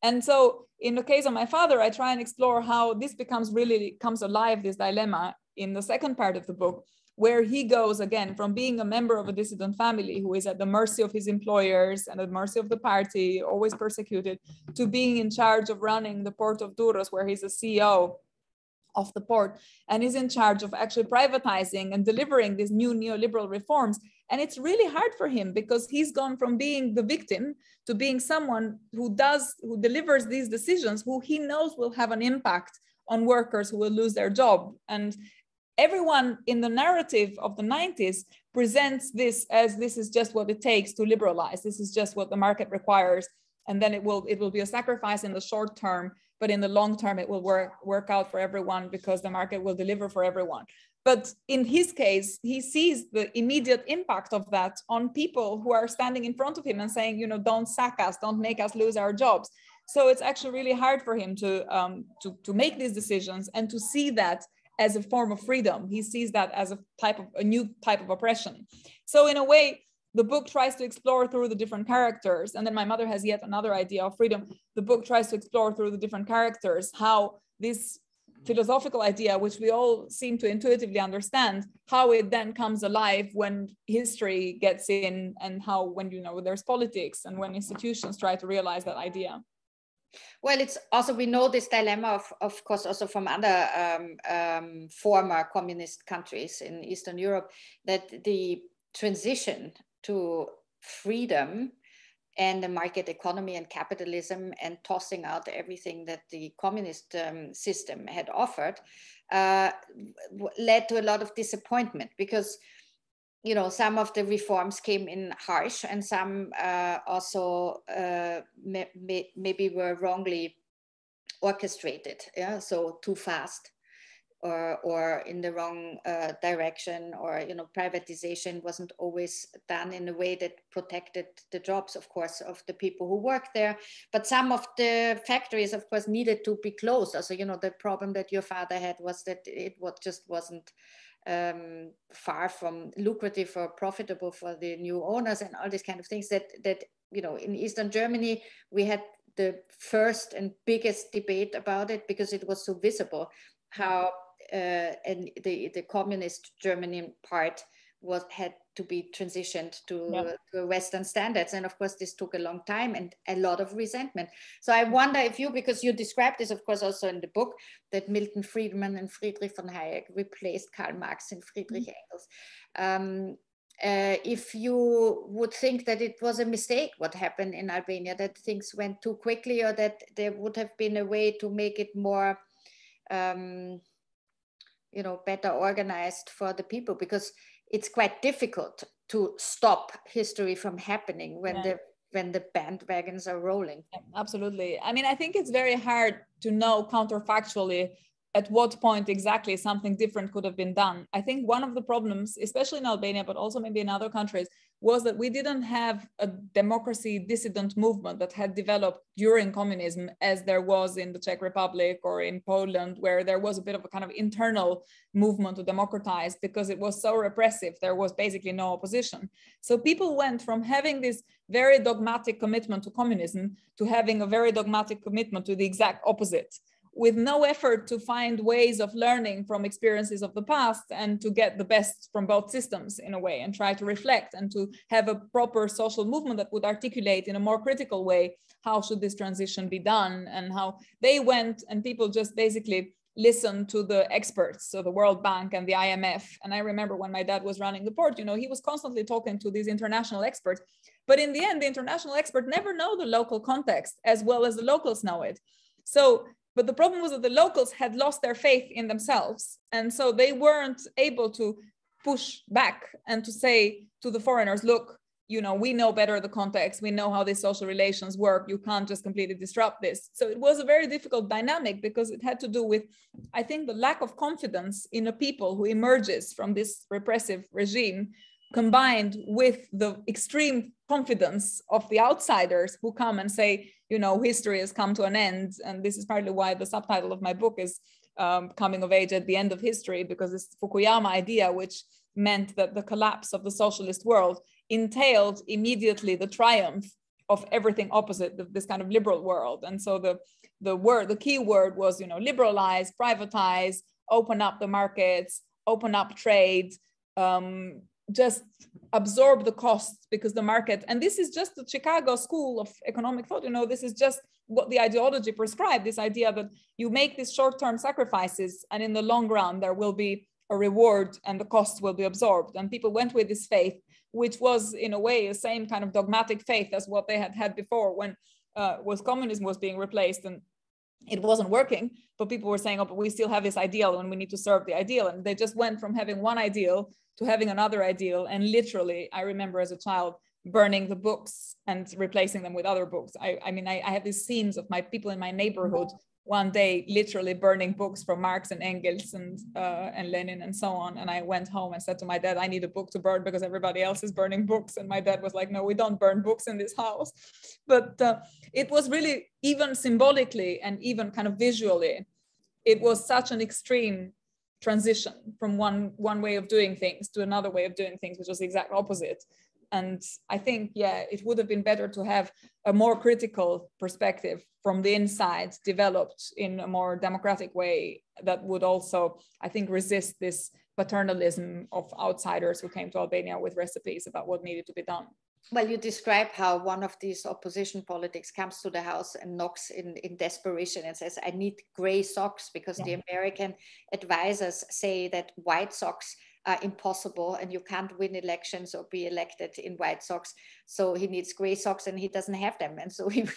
And so in the case of my father, I try and explore how this comes alive, this dilemma, in the second part of the book, where he goes again from being a member of a dissident family who is at the mercy of his employers and at the mercy of the party, always persecuted, to being in charge of running the port of Durrës, where he's a CEO of the port, and is in charge of actually privatizing and delivering these new neoliberal reforms. And it's really hard for him because he's gone from being the victim to being someone who delivers these decisions, who he knows will have an impact on workers who will lose their job. And everyone in the narrative of the 90s presents this as this is just what it takes to liberalize. This is just what the market requires. And then it will be a sacrifice in the short term, but in the long term, it will work out for everyone because the market will deliver for everyone. But in his case, he sees the immediate impact of that on people who are standing in front of him and saying, you know, don't sack us, don't make us lose our jobs. So it's actually really hard for him to make these decisions and to see that as a form of freedom. He sees that as a new type of oppression. So in a way, the book tries to explore through the different characters. And then my mother has yet another idea of freedom. The book tries to explore through the different characters how this philosophical idea, which we all seem to intuitively understand, how it then comes alive when history gets in, and how when, you know, there's politics and when institutions try to realize that idea. Well, it's also, we know this dilemma of course, also from other former communist countries in Eastern Europe, that the transition to freedom and the market economy and capitalism and tossing out everything that the communist system had offered led to a lot of disappointment because, you know, some of the reforms came in harsh and some also maybe were wrongly orchestrated, yeah, so too fast. Or in the wrong direction, or, you know, privatization wasn't always done in a way that protected the jobs, of course, of the people who work there. But some of the factories, of course, needed to be closed. Also, you know, the problem that your father had was that it just wasn't far from lucrative or profitable for the new owners and all these kind of things that you know, in Eastern Germany, we had the first and biggest debate about it because it was so visible how and the communist Germany part had to be transitioned to Western standards, and of course this took a long time and a lot of resentment. So I wonder if you, because you described this of course also in the book, that Milton Friedman and Friedrich von Hayek replaced Karl Marx and Friedrich Engels. If you would think that it was a mistake what happened in Albania, that things went too quickly, or that there would have been a way to make it more you know, better organized for the people, because it's quite difficult to stop history from happening when the bandwagons are rolling. Yeah, absolutely. I mean, I think it's very hard to know counterfactually at what point exactly something different could have been done. I think one of the problems, especially in Albania, but also maybe in other countries, was that we didn't have a democracy dissident movement that had developed during communism, as there was in the Czech Republic or in Poland, where there was a bit of a kind of internal movement to democratize because it was so repressive. There was basically no opposition. So people went from having this very dogmatic commitment to communism to having a very dogmatic commitment to the exact opposite, with no effort to find ways of learning from experiences of the past and to get the best from both systems in a way, and try to reflect and to have a proper social movement that would articulate in a more critical way how should this transition be done, and how they went and people just basically listened to the experts, so the World Bank and the IMF. And I remember when my dad was running the port, he was constantly talking to these international experts, but in the end, the international expert never know the local context as well as the locals know it. But the problem was that the locals had lost their faith in themselves. And so they weren't able to push back and to say to the foreigners, look, we know better the context. We know how these social relations work. You can't just completely disrupt this. So it was a very difficult dynamic because it had to do with, I think, the lack of confidence in a people who emerges from this repressive regime, combined with the extreme confidence of the outsiders who come and say, history has come to an end. And this is partly why the subtitle of my book is Coming of Age at the End of History, because this Fukuyama idea, which meant that the collapse of the socialist world entailed immediately the triumph of everything opposite this kind of liberal world. And so the key word was, liberalize, privatize, open up the markets, open up trade, just absorb the costs, because the market, and this is just the Chicago School of Economic Thought, this is just what the ideology prescribed, this idea that you make these short-term sacrifices and in the long run there will be a reward and the costs will be absorbed. And people went with this faith, which was in a way the same kind of dogmatic faith as what they had had before when communism was being replaced and it wasn't working, but people were saying, oh, but we still have this ideal and we need to serve the ideal. And they just went from having one ideal to having another ideal. And literally, I remember as a child burning the books and replacing them with other books. I have these scenes of my people in my neighborhood one day literally burning books from Marx and Engels and Lenin and so on. And I went home and said to my dad, I need a book to burn because everybody else is burning books. And my dad was like, no, we don't burn books in this house. But it was really, even symbolically and even kind of visually, it was such an extreme transition from one way of doing things to another way of doing things, which was the exact opposite. And I think, it would have been better to have a more critical perspective from the inside developed in a more democratic way that would also, I think, resist this paternalism of outsiders who came to Albania with recipes about what needed to be done. Well, you describe how one of these opposition politics comes to the house and knocks in desperation and says, I need gray socks, because the American advisors say that white socks are impossible and you can't win elections or be elected in white socks. So he needs gray socks and he doesn't have them. And so he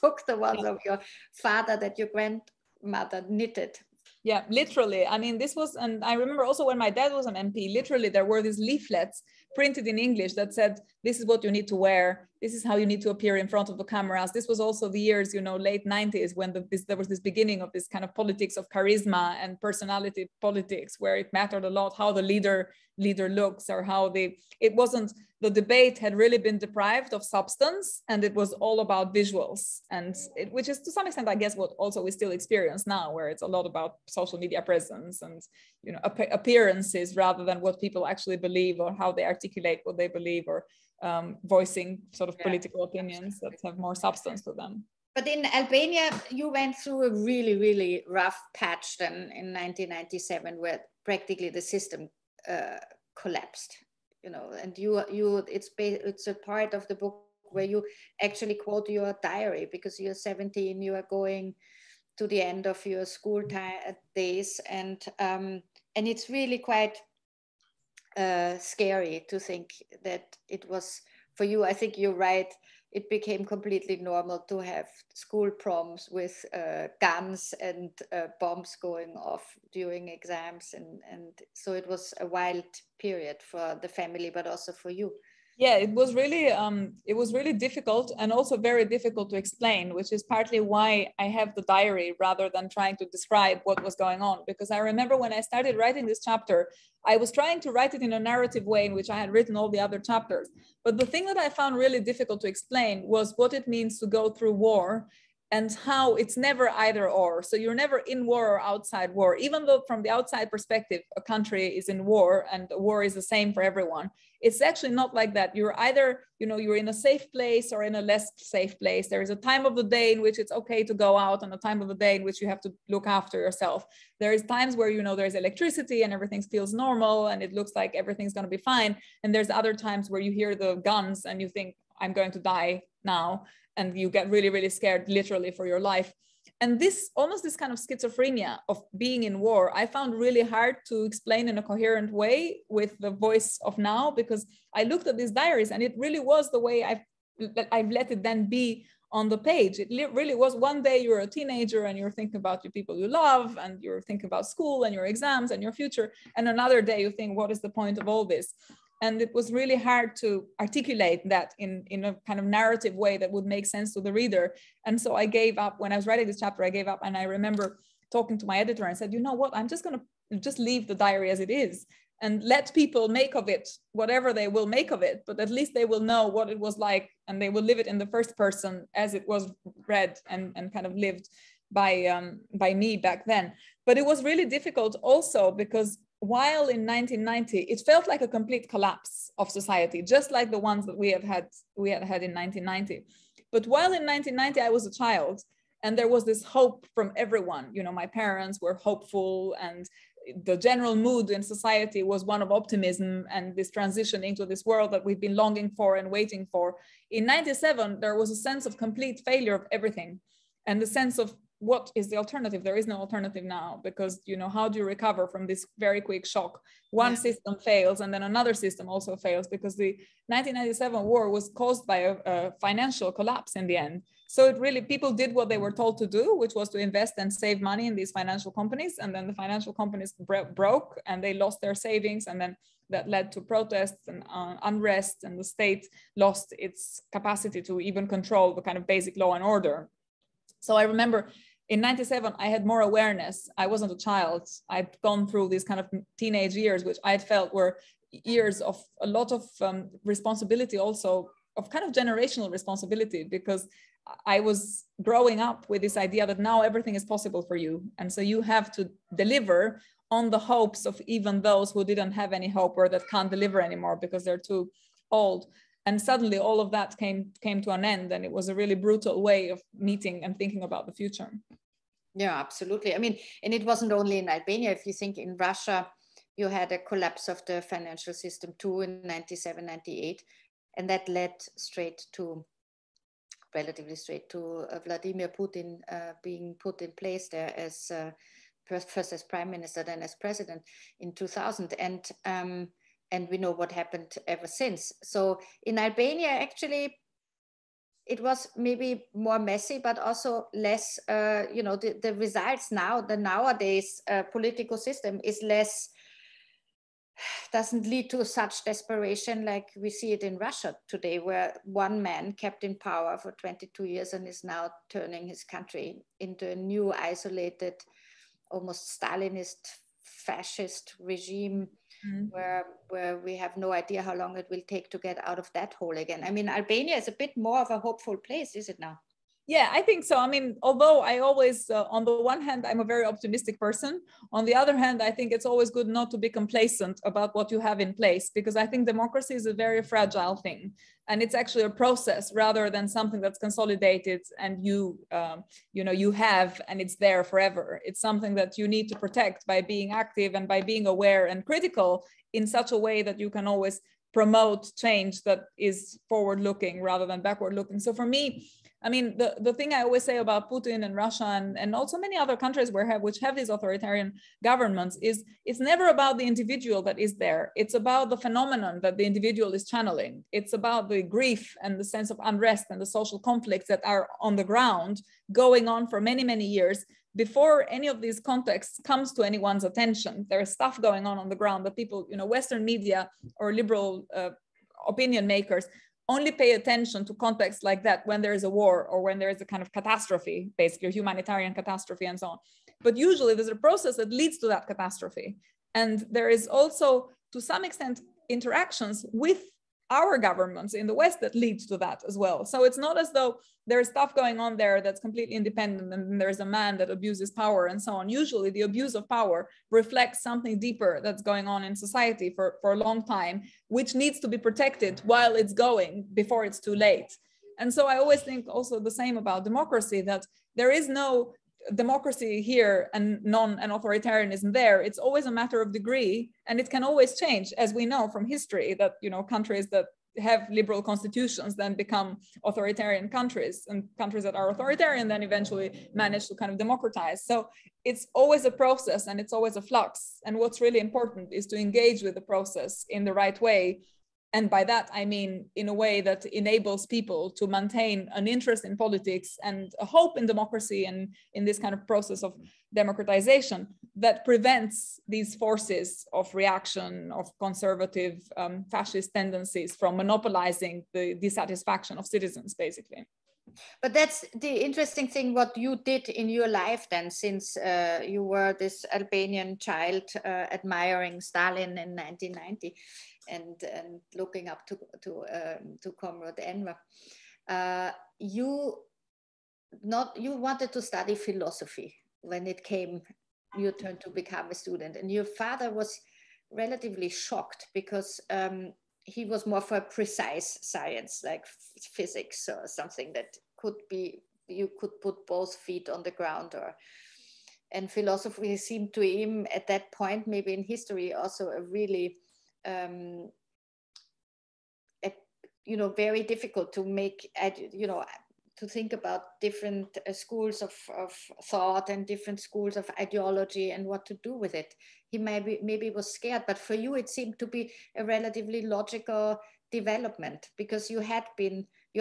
took the ones of your father that your grandmother knitted. Yeah, literally. I mean, this was, and I remember also when my dad was an MP, literally there were these leaflets printed in English that said, this is what you need to wear. This is how you need to appear in front of the cameras. This was also the years, late 90s when there was this beginning of this kind of politics of charisma and personality politics, where it mattered a lot how the leader looks, or how the debate had really been deprived of substance, and it was all about visuals, and which is to some extent, I guess, what also we still experience now, where it's a lot about social media presence and appearances rather than what people actually believe or how they articulate what they believe, or voicing sort of political opinions that have more substance to them. But in Albania, you went through a really, really rough patch then in 1997, where practically the system collapsed. And it's a part of the book where you actually quote your diary, because you're 17, you are going to the end of your school days, and it's really quite scary to think that it was for you. I think you're right. It became completely normal to have school proms with guns and bombs going off during exams. And so it was a wild period for the family, but also for you. Yeah, it was really difficult, and also very difficult to explain, which is partly why I have the diary rather than trying to describe what was going on. Because I remember when I started writing this chapter, I was trying to write it in a narrative way in which I had written all the other chapters. But the thing that I found really difficult to explain was what it means to go through war, and how it's never either or. So you're never in war or outside war, even though from the outside perspective, a country is in war and a war is the same for everyone. It's actually not like that. You're either, you're in a safe place or in a less safe place. There is a time of the day in which it's okay to go out, and a time of the day in which you have to look after yourself. There is times where, there's electricity and everything feels normal and it looks like everything's going to be fine. And there's other times where you hear the guns and you think, I'm going to die now. And you get really, really scared, literally, for your life. And this kind of schizophrenia of being in war, I found really hard to explain in a coherent way with the voice of now, because I looked at these diaries and it really was the way I've let it then be on the page. It really was, one day you're a teenager and you're thinking about the people you love, and you're thinking about school and your exams and your future. And another day you think, what is the point of all this? And it was really hard to articulate that in a kind of narrative way that would make sense to the reader. And so I gave up. When I was writing this chapter, I gave up. And I remember talking to my editor and said, you know what, I'm just going to just leave the diary as it is and let people make of it whatever they will make of it. But at least they will know what it was like, and they will live it in the first person as it was read and kind of lived by me back then. But it was really difficult also because while in 1990, it felt like a complete collapse of society, just like the ones that we had had in 1990. But while in 1990, I was a child, and there was this hope from everyone. My parents were hopeful, and the general mood in society was one of optimism and this transition into this world that we've been longing for and waiting for. In 97, there was a sense of complete failure of everything, and the sense of what is the alternative? There is no alternative now, because how do you recover from this very quick shock? One system fails and then another system also fails, because the 1997 war was caused by a financial collapse in the end. So it really, people did what they were told to do, which was to invest and save money in these financial companies. And then the financial companies broke and they lost their savings. And then that led to protests and unrest, and the state lost its capacity to even control the kind of basic law and order. So I remember in 97, I had more awareness. I wasn't a child. I'd gone through these kind of teenage years, which I had felt were years of a lot of responsibility, also of kind of generational responsibility, because I was growing up with this idea that now everything is possible for you. And so you have to deliver on the hopes of even those who didn't have any hope or that can't deliver anymore because they're too old. And suddenly all of that came to an end, and it was a really brutal way of meeting and thinking about the future. Yeah, absolutely. I mean, and it wasn't only in Albania. If you think in Russia, you had a collapse of the financial system too in 97, 98, and that led relatively straight to Vladimir Putin being put in place there as first as prime minister, then as president in 2000. And we know what happened ever since. So in Albania, actually, it was maybe more messy, but also less, the results now, the nowadays political system is less, doesn't lead to such desperation like we see it in Russia today, where one man kept in power for 22 years and is now turning his country into a new isolated, almost Stalinist, fascist regime. Where we have no idea how long it will take to get out of that hole again. I mean, Albania is a bit more of a hopeful place, is it now? Yeah, I think so. I mean, although I always, on the one hand, I'm a very optimistic person. On the other hand, I think it's always good not to be complacent about what you have in place, because I think democracy is a very fragile thing. And it's actually a process rather than something that's consolidated and you have, and it's there forever. It's something that you need to protect by being active and by being aware and critical in such a way that you can always promote change that is forward looking rather than backward looking. So for me, I mean, the thing I always say about Putin and Russia and also many other countries which have these authoritarian governments is it's never about the individual that is there. It's about the phenomenon that the individual is channeling. It's about the grief and the sense of unrest and the social conflicts that are on the ground going on for many, many years before any of these contexts comes to anyone's attention. There is stuff going on the ground that people, Western media or liberal opinion makers only pay attention to contexts like that when there is a war or when there is a kind of catastrophe, basically a humanitarian catastrophe and so on. But usually there's a process that leads to that catastrophe. And there is also, to some extent, interactions with our governments in the West that leads to that as well. So it's not as though there's stuff going on there that's completely independent and there's a man that abuses power and so on. Usually the abuse of power reflects something deeper that's going on in society for a long time, which needs to be protected while it's going before it's too late. And so I always think also the same about democracy, that there is no democracy here and authoritarianism there. It's always a matter of degree, and it can always change, as we know from history that, you know, countries that have liberal constitutions then become authoritarian countries, and countries that are authoritarian then eventually manage to kind of democratize. So it's always a process and it's always a flux. And what's really important is to engage with the process in the right way. And by that, I mean, in a way that enables people to maintain an interest in politics and a hope in democracy and in this kind of process of democratization that prevents these forces of reaction, of conservative fascist tendencies from monopolizing the dissatisfaction of citizens, basically. But that's the interesting thing, what you did in your life then, since you were this Albanian child admiring Stalin in 1990 and looking up to Comrade Enver. You wanted to study philosophy when it came your turn to become a student, and your father was relatively shocked because he was more for precise science, like physics or something that could be, you could put both feet on the ground, and philosophy seemed to him at that point, maybe in history, also a really, very difficult to make, to think about different schools of thought and different schools of ideology and what to do with it. He maybe was scared, but for you it seemed to be a relatively logical development, because your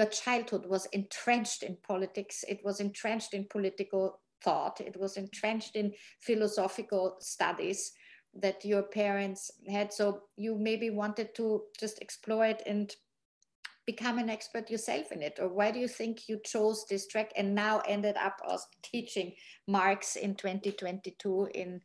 childhood was entrenched in politics, it was entrenched in political thought, it was entrenched in philosophical studies that your parents had. So you maybe wanted to just explore it and become an expert yourself in it. Or why do you think you chose this track and now ended up as teaching Marx in 2022 in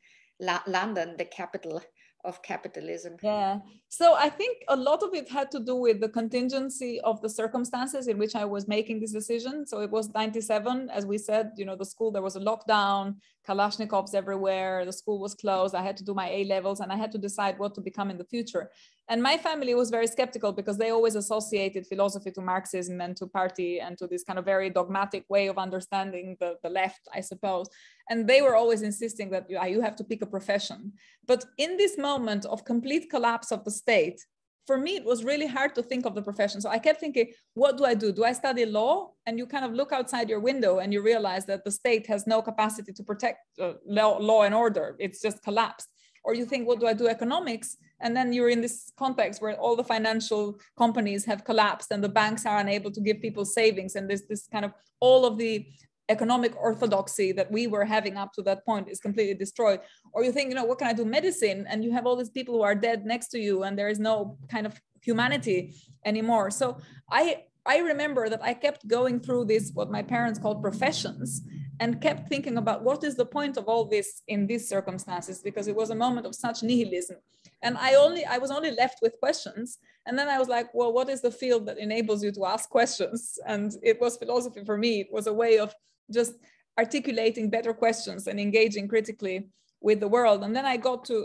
London, the capital of capitalism? Yeah, so I think a lot of it had to do with the contingency of the circumstances in which I was making this decision. So it was 97, as we said, the school, there was a lockdown, Kalashnikovs everywhere, the school was closed, I had to do my A-levels, and I had to decide what to become in the future. And my family was very skeptical because they always associated philosophy to Marxism and to party and to this kind of very dogmatic way of understanding the left, I suppose. And they were always insisting that you have to pick a profession. But in this moment of complete collapse of the state, for me, it was really hard to think of the profession. So I kept thinking, what do I do? Do I study law? And you kind of look outside your window and you realize that the state has no capacity to protect law and order. It's just collapsed. Or you think, what do I do? Economics? And then you're in this context where all the financial companies have collapsed and the banks are unable to give people savings. And there's this kind of all of the economic orthodoxy that we were having up to that point is completely destroyed. Or you think, what can I do? Medicine, and you have all these people who are dead next to you and there is no kind of humanity anymore. So I remember that I kept going through this, what my parents called professions, and kept thinking about what is the point of all this in these circumstances, because it was a moment of such nihilism. And I was only left with questions. And then I was like, well, what is the field that enables you to ask questions? And it was philosophy for me. It was a way of just articulating better questions and engaging critically with the world. And then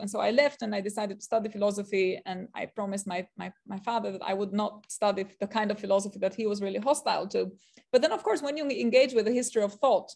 so I left and I decided to study philosophy. And I promised my father that I would not study the kind of philosophy that he was really hostile to. But then, of course, when you engage with the history of thought,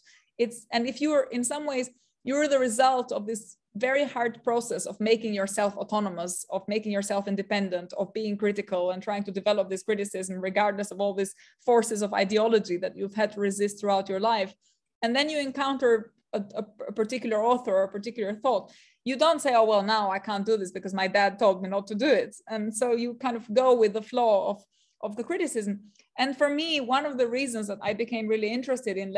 and if you're in some ways, you're the result of this very hard process of making yourself autonomous, of making yourself independent, of being critical and trying to develop this criticism regardless of all these forces of ideology that you've had to resist throughout your life. And then you encounter a particular author or a particular thought. You don't say, oh, well, now I can't do this because my dad told me not to do it. And so you kind of go with the flow of the criticism. And for me, one of the reasons that I became really interested in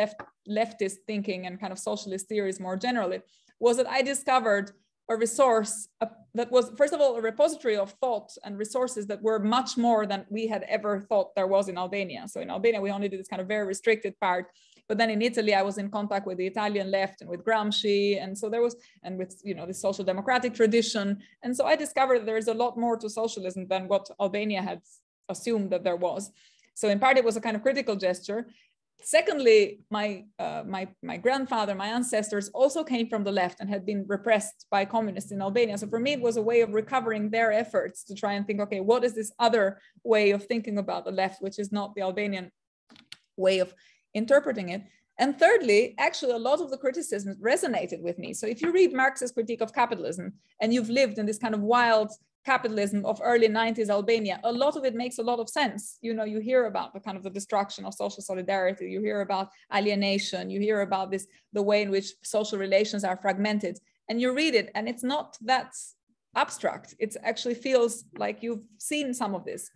leftist thinking and kind of socialist theories more generally was that I discovered a resource that was, first of all, a repository of thought and resources that were much more than we had ever thought there was in Albania. So in Albania, we only did this kind of very restricted part. But then in Italy, I was in contact with the Italian left and with Gramsci. And so there was, and with, you know, the social democratic tradition. And so I discovered that there is a lot more to socialism than what Albania had assumed that there was. So in part, it was a kind of critical gesture. Secondly, my grandfather, my ancestors also came from the left and had been repressed by communists in Albania. So for me, it was a way of recovering their efforts to try and think, okay, what is this other way of thinking about the left, which is not the Albanian way of interpreting it. And thirdly, actually, a lot of the criticism resonated with me. So if you read Marx's Critique of Capitalism and you've lived in this kind of wild capitalism of early 90s Albania, a lot of it makes a lot of sense. You know, you hear about the kind of the destruction of social solidarity, you hear about alienation, you hear about this, the way in which social relations are fragmented, and you read it and it's not that abstract. It actually feels like you've seen some of this.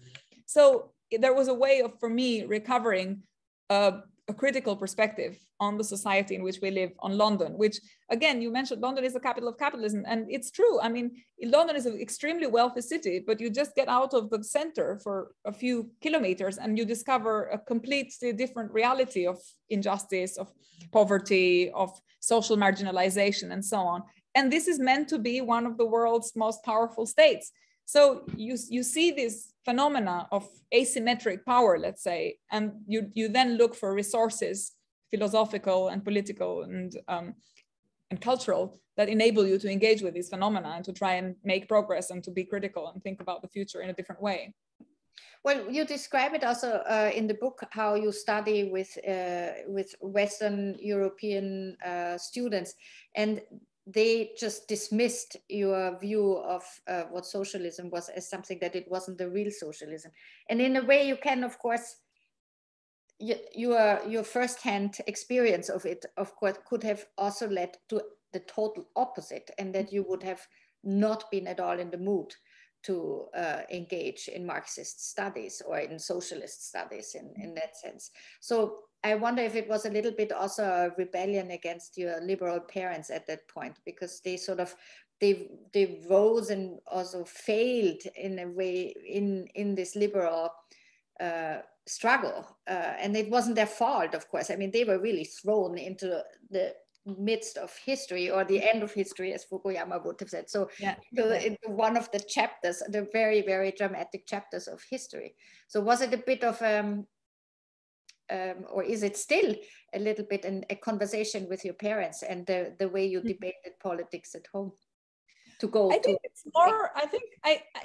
So there was a way of, for me, recovering a critical perspective on the society in which we live, on London, which, again, you mentioned London is the capital of capitalism, and it's true. I mean, London is an extremely wealthy city, but you just get out of the center for a few kilometers and you discover a completely different reality of injustice, of poverty, of social marginalization, and so on. And this is meant to be one of the world's most powerful states. So you see this phenomena of asymmetric power, let's say, and you then look for resources, philosophical and political and cultural, that enable you to engage with these phenomena and to try and make progress and to be critical and think about the future in a different way. Well, you describe it also in the book, how you study with Western European students, and they just dismissed your view of what socialism was as something that it wasn't the real socialism. And in a way, you can, of course, your first-hand experience of it, of course, could have also led to the total opposite, and that you would have not been at all in the mood to engage in Marxist studies or in socialist studies in that sense. So I wonder if it was a little bit also a rebellion against your liberal parents at that point, because they sort of, they rose and also failed in a way in this liberal struggle. And it wasn't their fault, of course. I mean, they were really thrown into the midst of history, or the end of history, as Fukuyama would have said. So yeah. into one of the chapters, the very, very dramatic chapters of history. So was it a bit of, or is it still a little bit a conversation with your parents and the way you debated politics at home? To go I think it's more, I think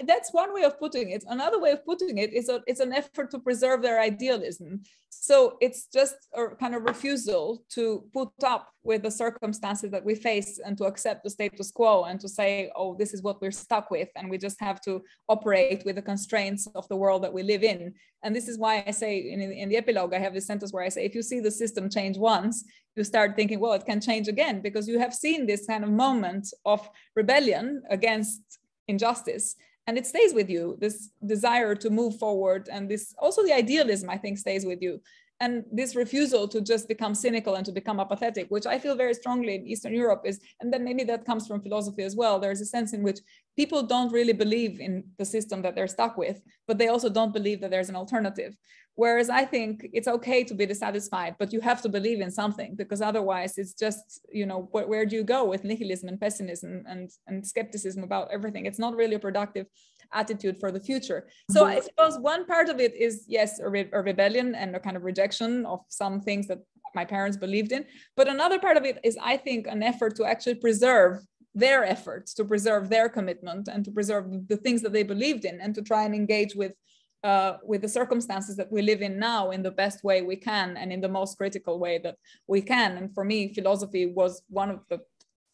that's one way of putting it. Another way of putting it is it's an effort to preserve their idealism. So it's just a kind of refusal to put up with the circumstances that we face and to accept the status quo and to say, oh, this is what we're stuck with, and we just have to operate with the constraints of the world that we live in. And this is why I say in the epilogue, I have this sentence where I say, if you see the system change once, you start thinking, well, it can change again, because you have seen this kind of moment of rebellion against injustice, and it stays with you, this desire to move forward, and this also the idealism, I think, stays with you. And this refusal to just become cynical and to become apathetic, which I feel very strongly in Eastern Europe is, and then maybe that comes from philosophy as well, there's a sense in which people don't really believe in the system that they're stuck with, but they also don't believe that there's an alternative. Whereas I think it's okay to be dissatisfied, but you have to believe in something, because otherwise it's just, you know, where do you go with nihilism and pessimism and skepticism about everything? It's not really a productive attitude for the future. So I suppose one part of it is, yes, a rebellion and a kind of rejection of some things that my parents believed in. But another part of it is, I think, an effort to actually preserve their efforts, to preserve their commitment, and to preserve the things that they believed in, and to try and engage with the circumstances that we live in now in the best way we can, and in the most critical way that we can. And for me, philosophy was one of the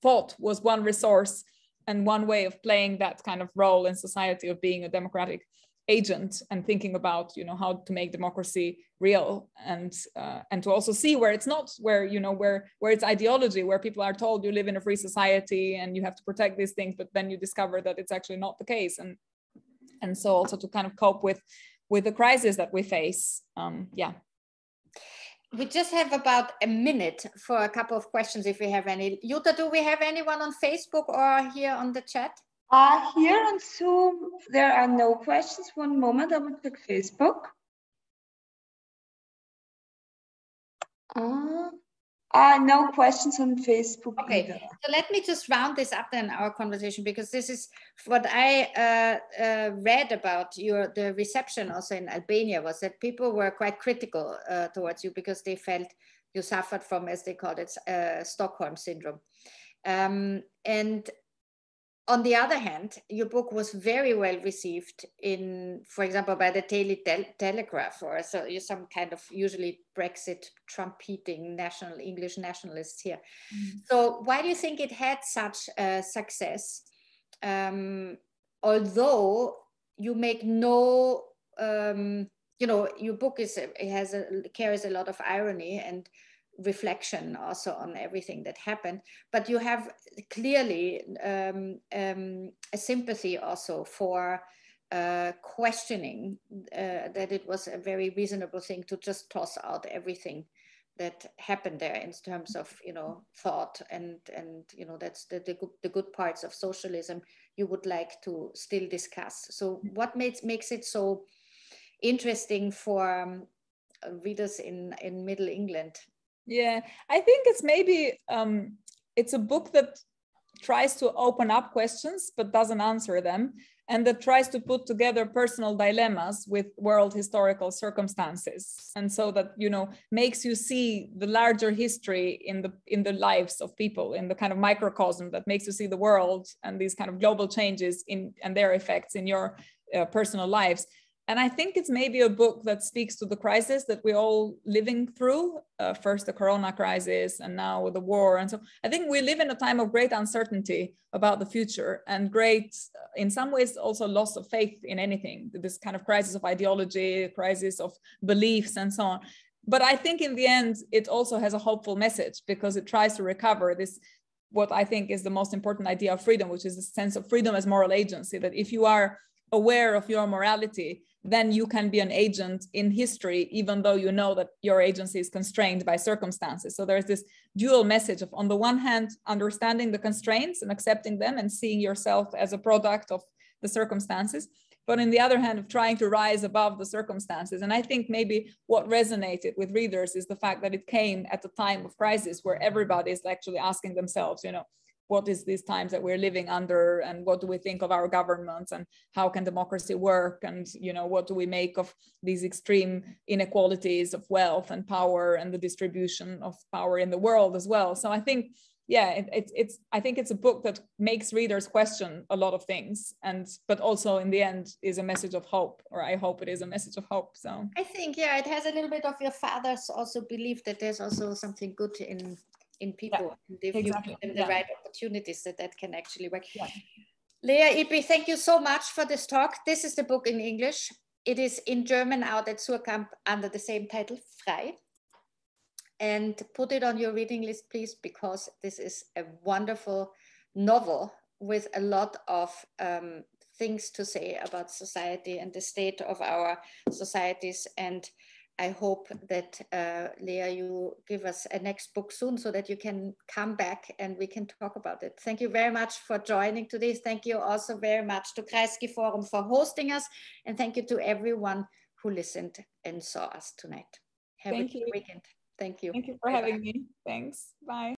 thought, was one resource and one way of playing that kind of role in society, of being a democratic agent and thinking about, you know, how to make democracy real, and to also see where it's not, where, you know, where it's ideology, where people are told you live in a free society and you have to protect these things, but then you discover that it's actually not the case. And so also to kind of cope with the crisis that we face. Yeah. We just have about a minute for a couple of questions if we have any. Jutta, do we have anyone on Facebook or here on the chat? Here on Zoom, there are no questions. One moment, I will check Facebook. No questions on Facebook either. So let me just round this up then, our conversation, because this is what I read about the reception also in Albania, was that people were quite critical towards you because they felt you suffered from, as they called it, Stockholm syndrome. And on the other hand, your book was very well received in, for example, by the Daily Telegraph, or some kind of usually Brexit trumpeting English nationalists here. Mm-hmm. So why do you think it had such success? Although you make no, your book carries a lot of irony and reflection also on everything that happened, but you have clearly a sympathy also for questioning that it was a very reasonable thing to just toss out everything that happened there in terms of thought and that's the good parts of socialism you would like to still discuss. So what makes it so interesting for readers in Middle England? Yeah, I think it's maybe it's a book that tries to open up questions but doesn't answer them, and that tries to put together personal dilemmas with world historical circumstances, and so that makes you see the larger history in the lives of people, in the kind of microcosm that makes you see the world and these kind of global changes and their effects in your personal lives. And I think it's maybe a book that speaks to the crisis that we're all living through, first the corona crisis and now with the war. And so I think we live in a time of great uncertainty about the future and great, in some ways, also loss of faith in anything, this kind of crisis of ideology, crisis of beliefs and so on. But I think in the end, it also has a hopeful message because it tries to recover this, what I think is the most important idea of freedom, which is the sense of freedom as moral agency, that if you are aware of your morality, then you can be an agent in history, even though you know that your agency is constrained by circumstances. So there's this dual message of, on the one hand, understanding the constraints and accepting them and seeing yourself as a product of the circumstances, but on the other hand, of trying to rise above the circumstances. And I think maybe what resonated with readers is the fact that it came at a time of crisis where everybody is actually asking themselves, what is these times that we're living under, and what do we think of our governments, and how can democracy work, and what do we make of these extreme inequalities of wealth and power and the distribution of power in the world as well. So I think, I think it's a book that makes readers question a lot of things, but also in the end is a message of hope, or I hope it is a message of hope. So I think, it has a little bit of your father's also belief that there's also something good in people, and if you give them the right opportunities, that can actually work. Lea Ypi, thank you so much for this talk. This is the book in English. It is in German out at Surkamp under the same title, Frei. And put it on your reading list, please, because this is a wonderful novel with a lot of things to say about society and the state of our societies. And I hope that, Lea, you give us a next book soon so that you can come back and we can talk about it. Thank you very much for joining today. Thank you also very much to Kreisky Forum for hosting us. And thank you to everyone who listened and saw us tonight. Have a good weekend. Thank you. Thank you for having me. Thanks. Bye.